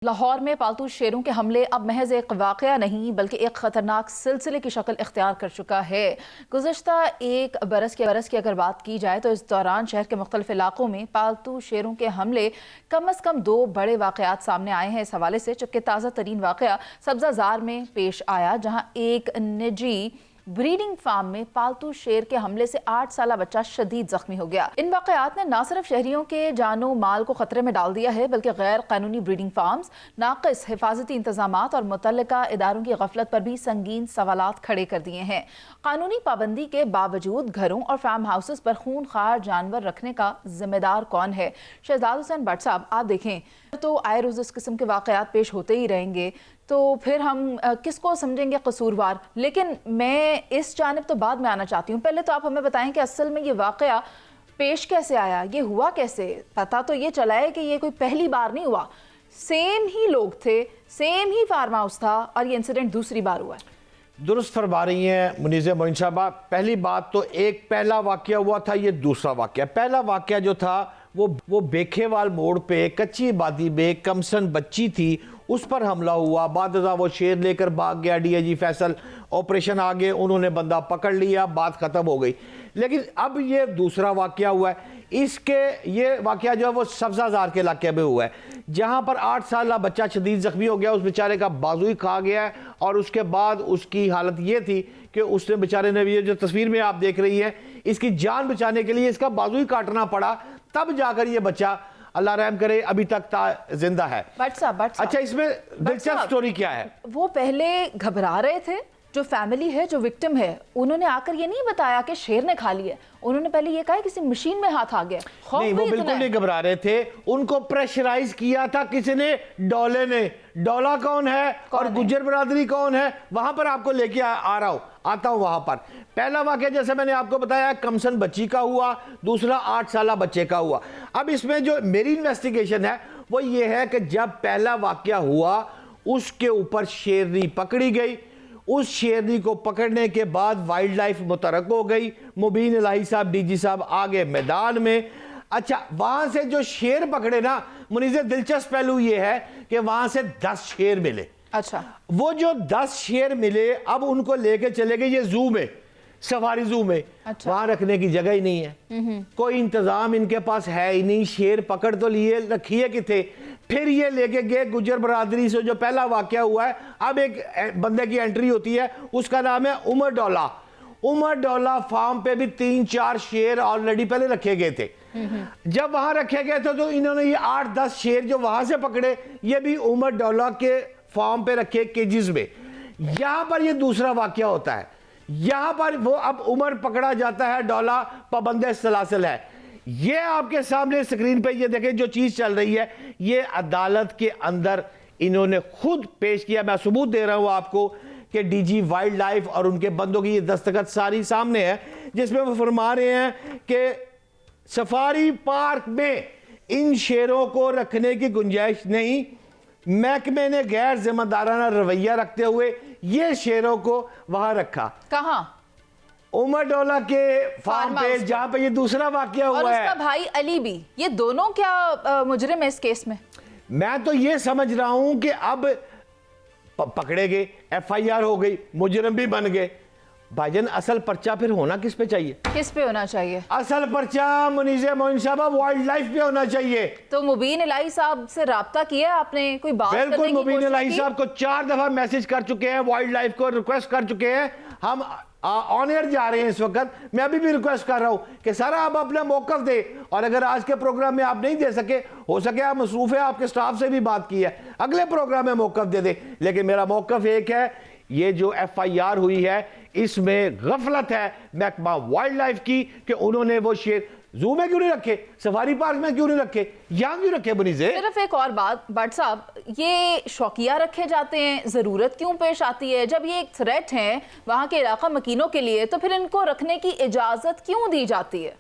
लाहौर में पालतू शेरों के हमले अब महज एक वाकया नहीं बल्कि एक खतरनाक सिलसिले की शक्ल इख्तियार कर चुका है। गुज़श्ता एक बरस की अगर बात की जाए तो इस दौरान शहर के मुख्तलिफ इलाकों में पालतू शेरों के हमले कम अज़ कम 2 बड़े वाकयात सामने आए हैं इस हवाले से। जबकि ताज़ा तरीन वाकया सब्ज़ाज़ार में पेश आया, जहाँ एक निजी ब्रीडिंग फार्म में पालतू शेर के हमले से 8 साला बच्चा शदीद जख्मी हो गया। इन वाकयात ने न सिर्फ शहरियों के जानो माल को खतरे में डाल दिया है बल्कि गैर कानूनी ब्रीडिंग फार्म्स, नाक़िस हिफाजती इंतजामात और मुतल्लिका इदारों की गफलत पर भी संगीन सवालात खड़े कर दिए हैं। कानूनी पाबंदी के बावजूद घरों और फार्म हाउसेस पर खूनखार जानवर रखने का जिम्मेदार कौन है? शहजाद हुसैन भट्ट साहब, आप देखें तो आए रोज इस किस्म के वाकयात पेश होते ही रहेंगे, तो फिर हम किसको समझेंगे कसूरवार? लेकिन मैं इस जानिब तो बाद में आना चाहती हूँ। पहले तो आप हमें बताएं कि असल में ये वाकया पेश कैसे आया, ये हुआ कैसे? पता तो ये चला है कि ये कोई पहली बार नहीं हुआ, सेम ही लोग थे, सेम ही फार्म हाउस था और ये इंसिडेंट दूसरी बार हुआ है। दुरुस्त फरमा रही हैं मुनीज़ा मोइन साहबा। पहली बात तो एक पहला वाकया हुआ था, ये दूसरा वाकया। पहला वाकया जो था वो बेखेवाल मोड़ पे कच्ची आबादी में कमसन बच्ची थी, उस पर हमला हुआ। बाद वो शेर लेकर भाग गया, डीआईजी फैसल ऑपरेशन आ गए, उन्होंने बंदा पकड़ लिया, बात ख़त्म हो गई। लेकिन अब ये दूसरा वाकया हुआ है। ये वाकया जो है वो सब्ज़ाज़ार के इलाके में हुआ है, जहाँ पर 8 साल बच्चा शदीद ज़ख्मी हो गया। उस बेचारे का बाजू ही खा गया है और उसके बाद उसकी हालत ये थी कि उसने बेचारे ने, ये जो तस्वीर में आप देख रही हैं, इसकी जान बचाने के लिए इसका बाजू ही काटना पड़ा, तब जाकर ये बच्चा अल्लाह रहम करे अभी तक जिंदा है। भट्ट साहब, अच्छा, इसमें दिलचस्प स्टोरी क्या है? वो पहले घबरा रहे थे, जो फैमिली है, जो विक्टिम है, उन्होंने आकर ये नहीं बताया कि शेर ने खा लिया। उन्होंने पहले ये कहा किसी मशीन में हाथ आ गया। नहीं, वो बिल्कुल नहीं घबरा रहे थे। उनको प्रेशराइज किया था किसी ने, डोले ने। डोला कौन है और गुज्जर बरादरी कौन है, वहां पर आपको लेके आता हूं वहां पर। पहला वाकया जैसे मैंने आपको बताया कमसन बच्ची का हुआ, दूसरा 8 साला बच्चे का हुआ। अब इसमें जो मेरी इन्वेस्टिगेशन है वो ये है कि जब पहला वाकया हुआ उसके ऊपर शेरनी पकड़ी गई, उस शेरनी को पकड़ने के बाद वाइल्ड लाइफ मुतरक हो गई। मुबीन इलाही साहब, डीजी साहब आ गए मैदान में। अच्छा, वहां से जो शेर पकड़े ना मुनीज़े, दिलचस्प पहलू ये है कि वहां से 10 शेर मिले। अच्छा, वो जो 10 शेर मिले अब उनको लेके चले गए ये जू में, सफारी जू में। अच्छा। वहां रखने की जगह ही नहीं है, कोई इंतजाम इनके पास है ही नहीं। शेर पकड़ तो लिए, रखिए किथे? फिर ये लेके गए गुज्जर बरादरी से, जो पहला वाकया हुआ है। अब एक बंदे की एंट्री होती है, उसका नाम है उमर डोला। उमर डोला फार्म पे भी 3-4 शेर ऑलरेडी पहले रखे गए थे। जब वहां रखे गए थे तो इन्होंने ये 8-10 शेर जो वहां से पकड़े, ये भी उमर डोला के फार्म पे रखे केजेस में। यहां पर ये दूसरा वाकया होता है। यहां पर वो अब उमर पकड़ा जाता है, डोला पाबंदे सलासिल है। ये आपके सामने स्क्रीन पे ये देखें जो चीज चल रही है, ये अदालत के अंदर इन्होंने खुद पेश किया। मैं सबूत दे रहा हूं आपको कि डीजी वाइल्ड लाइफ और उनके बंदों की ये दस्तखत सारी सामने है, जिसमें वो फरमा रहे हैं कि सफारी पार्क में इन शेरों को रखने की गुंजाइश नहीं। महकमे ने गैर जिम्मेदाराना रवैया रखते हुए ये शेरों को वहां रखा। कहां? उमर डोला के फार्म पे, जहां पे ये दूसरा वाकया हुआ है। और उसका भाई अली भी, ये दोनों क्या मुजरिम है इस केस में? मैं तो ये समझ रहा हूं कि अब पकड़े गए, FIR हो गई, मुजरिम भी बन गए। भाईजान, असल पर्चा फिर होना किस पे चाहिए? किस पे होना चाहिए? असल पर्चा मुनीज़ा मोइन साहबा वाइल्ड लाइफ पे होना चाहिए। तो मुबीन इलाही साहब से राब्ता किया आपने? कोई बात करने की कोशिश की? बिल्कुल, मुबीन इलाही साहब को 4 दफा मैसेज कर चुके हैं, वाइल्ड लाइफ को रिक्वेस्ट कर चुके हैं। हम ऑन एयर जा रहे हैं इस वक्त। मैं अभी भी रिक्वेस्ट कर रहा हूं कि सर आप अपना मौकफ दे, और अगर आज के प्रोग्राम में आप नहीं दे सके, हो सके आप मसरूफ है, आपके स्टाफ से भी बात की है, अगले प्रोग्राम में मौकफ दे दे। लेकिन मेरा मौकफ एक है, ये जो FIR हुई है इसमें गफलत है महकमा वाइल्ड लाइफ की कि उन्होंने वो शेर जू में क्यों नहीं रखे, सफारी पार्क में क्यों नहीं रखे, यहां क्यों रखे? मुनीज़े, सिर्फ एक और बात भट्ट साहब, ये शौकिया रखे जाते हैं, जरूरत क्यों पेश आती है? जब ये एक थ्रेट है वहां के इलाका मकीनों के लिए, तो फिर इनको रखने की इजाजत क्यों दी जाती है?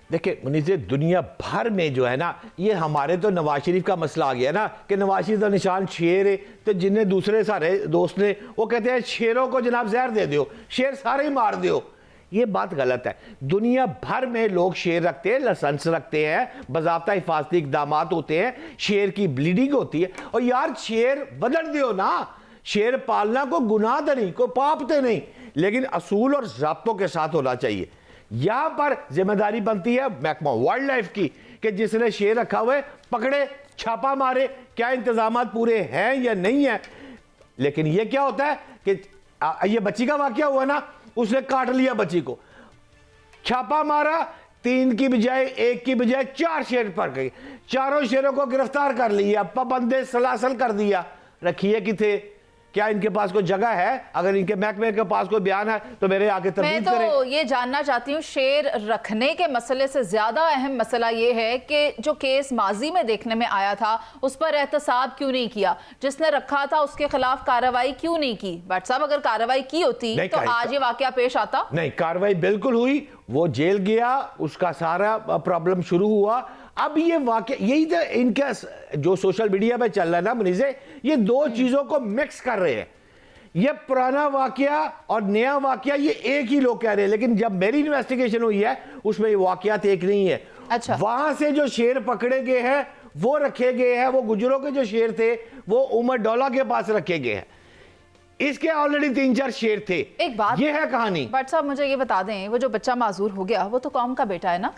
देखिए मुनीज़े, दुनिया भर में जो है ना, ये हमारे तो नवाज शरीफ का मसला आ गया ना कि नवाज शरीफ का निशान शेर है, तो जिन्हें दूसरे सारे दोस्त ने वो कहते हैं शेरों को जनाब जहर दे दो, शेर सारे ही मार दो। ये बात गलत है। दुनिया भर में लोग शेर रखते हैं, लाइसेंस रखते हैं, बाज़ाब्ता हिफाजती इक़दामात होते हैं, शेर की ब्लीडिंग होती है। और यार शेर बदल दो ना, शेर पालना को गुनाह तो नहीं, कोई पाप तो नहीं, लेकिन असूल और ज़ाब्तों के साथ होना चाहिए। यहां पर जिम्मेदारी बनती है महकमा वाइल्ड लाइफ की कि जिसने शेर रखा हुआ है पकड़े, छापा मारे, क्या इंतजाम पूरे हैं या नहीं है। लेकिन ये क्या होता है कि ये बच्ची का वाकया हुआ ना, उसने काट लिया बच्ची को, छापा मारा, 3 की बजाय 1 की बजाय 4 शेर पड़ गए, चारों शेरों को गिरफ्तार कर लिया, पाबंदे सलासल कर दिया। रखिए कि थे, क्या इनके पास कोई जगह है? अगर इनके महकमे के पास कोई बयान है तो मेरे आगे तरदीद करें। मैं तो ये जानना चाहती हूँ, शेर रखने के मसले से ज्यादा अहम मसला ये है कि जो केस माजी में देखने में आया था उस पर एहतसाब क्यों नहीं किया, जिसने रखा था उसके खिलाफ कार्रवाई क्यों नहीं की। भट्ट साहब, अगर कार्रवाई की होती तो आज ये वाकया पेश आता? नहीं, कार्रवाई बिल्कुल हुई, वो जेल गया, उसका सारा प्रॉब्लम शुरू हुआ। अब ये वाकया यही तो इनका जो सोशल मीडिया पे चल रहा है ना मुनीज़े, ये दो चीजों को मिक्स कर रहे हैं। ये पुराना वाकया और नया वाकया ये एक ही लोग कह रहे हैं, लेकिन जब मेरी इन्वेस्टिगेशन हुई है उसमें ये वाकयात एक नहीं है। अच्छा। वहां से जो शेर पकड़े गए हैं वो रखे गए हैं, वो गुजरों के जो शेर थे वो उमर डोला के पास रखे गए हैं। इसके ऑलरेडी 3-4 शेर थे। एक बात ये है कहानी। भट्ट साहब, मुझे ये बता दें, वो जो बच्चा माजूर हो गया वो तो कौम का बेटा है ना,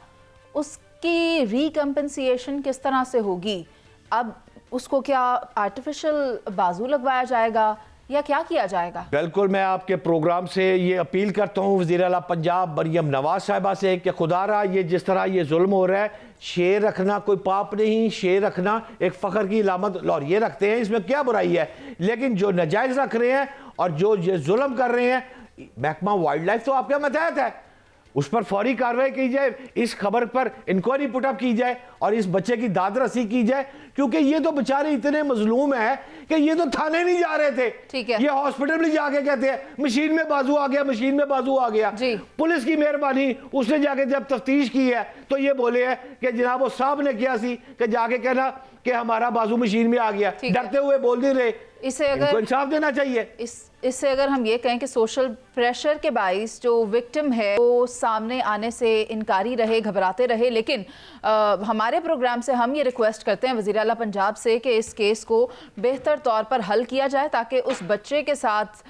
उसकी रिकम्पेंसेशन किस तरह से होगी? अब उसको क्या आर्टिफिशियल बाजू लगवाया जाएगा या क्या किया जाएगा? बिल्कुल, मैं आपके प्रोग्राम से ये अपील करता हूँ वज़ीर आला पंजाब मरियम नवाज साहिबा से कि खुदारा ये जिस तरह ये जुल्म हो रहा है, शेर रखना कोई पाप नहीं, शेर रखना एक फ़ख्र की इलामत, और ये रखते हैं, इसमें क्या बुराई है। लेकिन जो नाजायज़ रख रहे हैं और जो ये जुल्म कर रहे हैं, महकमा वाइल्ड लाइफ तो आपके मतहत है, उस पर फौरी कार्रवाई की जाए, इस खबर पर इंक्वायरी पुटअप की जाए और इस बच्चे की दाद रसी की जाए, क्योंकि ये तो बेचारे इतने मजलूम है कि ये तो थाने नहीं जा रहे थे। ठीक है। ये हॉस्पिटल में जाके कहते हैं मशीन में बाजू आ गया, मशीन में बाजू आ गया। पुलिस की मेहरबानी, उसने जाके जब तफ्तीश की है तो ये बोले हैं कि जनाब वो साहब ने किया सी कि जाके कहना कि हमारा बाजू मशीन में आ गया, डरते हुए बोल नहीं रहे। इसे अगर इंसाफ देना चाहिए। इससे अगर हम ये कहें कि सोशल प्रेशर के बाइस जो विक्टिम है वो सामने आने से इनकारी रहे, घबराते रहे, लेकिन हमारे प्रोग्राम से हम ये रिक्वेस्ट करते हैं वज़ीर आला पंजाब से कि इस केस को बेहतर तौर पर हल किया जाए ताकि उस बच्चे के साथ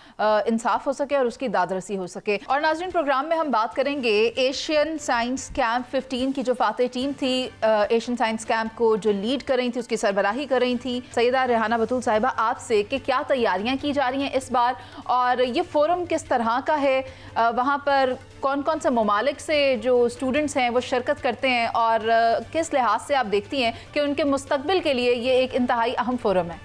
इंसाफ हो सके और उसकी दादरसी हो सके। और नाज़रीन, प्रोग्राम में हम बात करेंगे एशियन साइंस कैंप 15 की जो फातेह टीम थी, एशियन साइंस कैंप को जो लीड कर रही थी, उसकी सरबराही कर रही थी सैयदा रेहाना बतूल साहिबा, आपसे कि क्या तैयारियां की जा रही हैं इस बार और ये फोरम किस तरह का है, वहाँ पर कौन कौन से ममालिक से जो स्टूडेंट्स हैं वो शिरकत करते हैं और किस लिहाज से आप देखती हैं कि उनके मुस्तकबिल के लिए ये एक इंतहाई अहम फोरम है?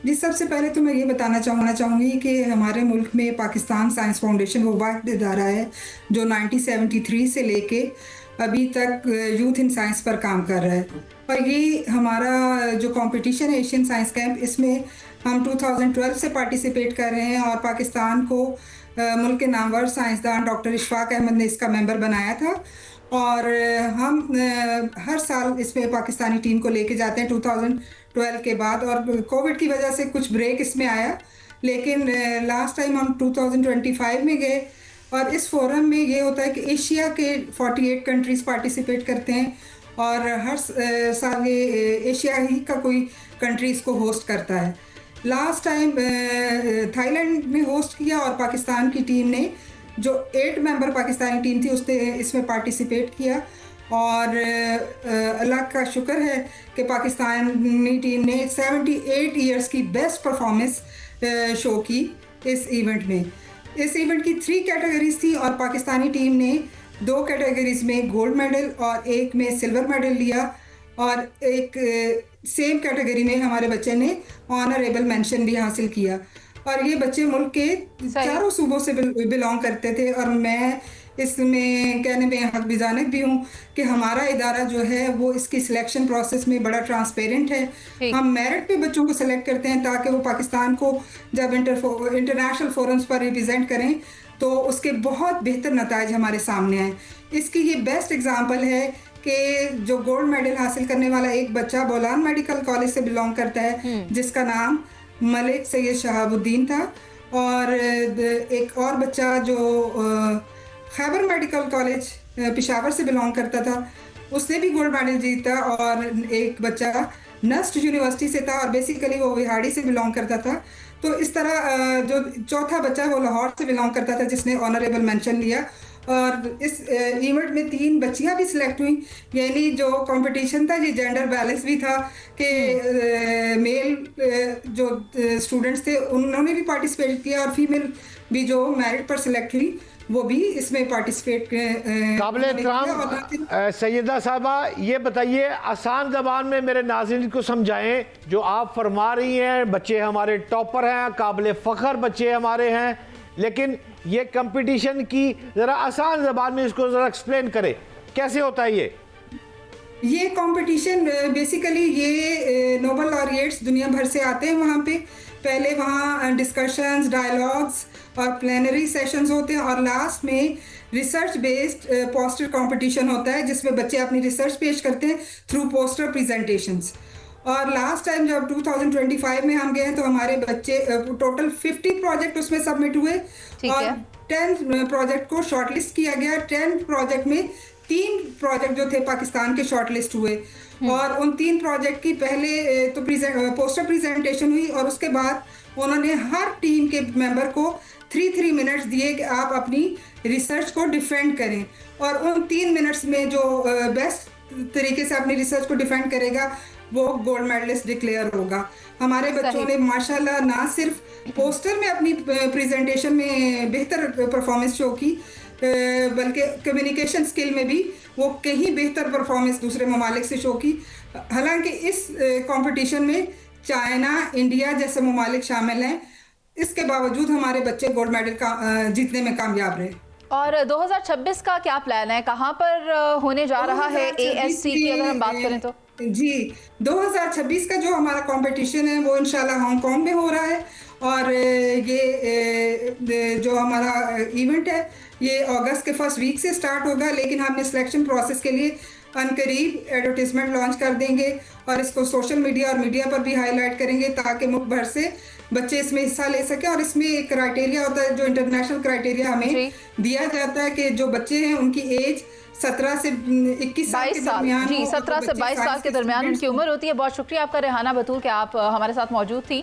जी, सबसे पहले तो मैं ये बताना चाहूँगी कि हमारे मुल्क में पाकिस्तान साइंस फाउंडेशन वो वाहिद इदारा है जो 1973 से लेके अभी तक यूथ इन साइंस पर काम कर रहा है। और ये हमारा जो कंपटीशन है एशियन साइंस कैंप, इसमें हम 2012 से पार्टिसिपेट कर रहे हैं और पाकिस्तान को मुल्क के नामवर साइंसदान डॉक्टर इशफाक अहमद ने इसका मेंबर बनाया था और हम हर साल इसमें पाकिस्तानी टीम को लेके जाते हैं 2012 के बाद। और कोविड की वजह से कुछ ब्रेक इसमें आया, लेकिन लास्ट टाइम हम 2025 में गए और इस फोरम में ये होता है कि एशिया के 48 कंट्रीज़ पार्टिसिपेट करते हैं और हर साल ये एशिया ही का कोई कंट्री इसको होस्ट करता है। लास्ट टाइम थाईलैंड ने होस्ट किया और पाकिस्तान की टीम ने, जो 8 मेंबर पाकिस्तानी टीम थी, उसने इसमें पार्टिसिपेट किया और अल्लाह का शुक्र है कि पाकिस्तानी टीम ने 78 इयर्स की बेस्ट परफॉर्मेंस शो की इस इवेंट में। इस इवेंट की 3 कैटेगरीज थी और पाकिस्तानी टीम ने 2 कैटेगरीज में गोल्ड मेडल और 1 में सिल्वर मेडल लिया और एक सेम कैटेगरी में हमारे बच्चे ने ऑनरेबल मेंशन भी हासिल किया। और ये बच्चे मुल्क के चारों सूबों से बिलोंग करते थे और मैं इसमें कहने में हक बिजानक भी हूँ कि हमारा इदारा जो है वो इसकी सिलेक्शन प्रोसेस में बड़ा ट्रांसपेरेंट है। हम मेरिट पे बच्चों को सिलेक्ट करते हैं ताकि वो पाकिस्तान को जब इंटरनेशनल फोरम्स पर रिप्रेजेंट करें तो उसके बहुत बेहतर नताइज हमारे सामने आए। इसकी ये बेस्ट एग्जाम्पल है कि जो गोल्ड मेडल हासिल करने वाला एक बच्चा बोलान मेडिकल कॉलेज से बिलोंग करता है जिसका नाम मलिक सैयद शहाबुद्दीन था और एक और बच्चा जो खैबर मेडिकल कॉलेज पेशावर से बिलोंग करता था, उसने भी गोल्ड मेडल जीता। और एक बच्चा नस्ट यूनिवर्सिटी से था और बेसिकली वो विहाड़ी से बिलोंग करता था। तो इस तरह जो चौथा बच्चा वो लाहौर से बिलोंग करता था जिसने ऑनरेबल मेंशन लिया। और इस इवेंट में 3 बच्चियां भी सिलेक्ट हुई, यानी जो कंपटीशन था ये जेंडर बैलेंस भी था कि मेल जो स्टूडेंट्स थे उन्होंने भी पार्टिसिपेट किया और फीमेल भी जो मेरिट पर सिलेक्ट हुई वो भी इसमें पार्टिसिपेट काबिल एहतराम सैयदा साहबा, ये बताइए आसान ज़बान में मेरे नाज़रीन को समझाएं, जो आप फरमा रही हैं बच्चे हमारे टॉपर हैं, काबिल फ़ख्र बच्चे हमारे हैं, लेकिन ये कंपटीशन की ज़रा आसान ज़बान में इसको ज़रा एक्सप्लेन करें, कैसे होता है ये कंपटीशन? बेसिकली ये नोबेल लॉरिएट्स दुनिया भर से आते हैं वहाँ पे। पहले वहाँ डिस्कशंस, डायलॉग्स और प्लेनरी सेशंस होते हैं और लास्ट में रिसर्च बेस्ड पोस्टर कंपटीशन होता है जिसमें बच्चे अपनी रिसर्च पेश करते हैं थ्रू पोस्टर प्रेजेंटेशंस। और लास्ट टाइम जब 2025 में हम गए हैं तो हमारे बच्चे टोटल 50 प्रोजेक्ट उसमें सबमिट हुए और 10 प्रोजेक्ट को शॉर्टलिस्ट किया गया। 10 प्रोजेक्ट में 3 प्रोजेक्ट जो थे पाकिस्तान के शॉर्टलिस्ट हुए और उन 3 प्रोजेक्ट की पहले तो पोस्टर प्रेजेंटेशन हुई और उसके बाद उन्होंने हर टीम के मेंबर को 3 मिनट्स दिए कि आप अपनी रिसर्च को डिफेंड करें। और उन 3 मिनट्स में जो बेस्ट तरीके से अपनी रिसर्च को डिफेंड करेगा वो गोल्ड मेडलिस्ट डिक्लेयर होगा। हमारे बच्चों ने माशाल्लाह ना सिर्फ पोस्टर में अपनी प्रेजेंटेशन में बेहतर परफॉर्मेंस शो की बल्कि कम्युनिकेशन स्किल में भी वो कहीं बेहतर परफॉर्मेंस दूसरे ममालिक से शो की। हालांकि इस कंपटीशन में चाइना, इंडिया जैसे ममालिक शामिल हैं, इसके बावजूद हमारे बच्चे गोल्ड मेडल का जीतने में कामयाब रहे। और 2026 का क्या प्लान है, कहाँ पर होने जा रहा है ASC की अगर हम बात करें तो? जी, 2026 का जो हमारा कंपटीशन है वो इंशाल्लाह हांगकांग में हो रहा है और ये जो हमारा इवेंट है ये अगस्त के फर्स्ट वीक से स्टार्ट होगा, लेकिन हमने सिलेक्शन प्रोसेस के लिए अनकरीब एडवर्टीजमेंट लॉन्च कर देंगे और इसको सोशल मीडिया और मीडिया पर भी हाईलाइट करेंगे ताकि मुल्क भर से बच्चे इसमें हिस्सा ले सकें। और इसमें एक क्राइटेरिया होता है जो इंटरनेशनल क्राइटेरिया हमें दिया जाता है कि जो बच्चे हैं उनकी एज 17 से 21 साल के दरमियान, जी 17 से 22 साल के दरमियान उनकी उम्र होती है। बहुत शुक्रिया आपका रेहाना बतूल कि आप हमारे साथ मौजूद थी।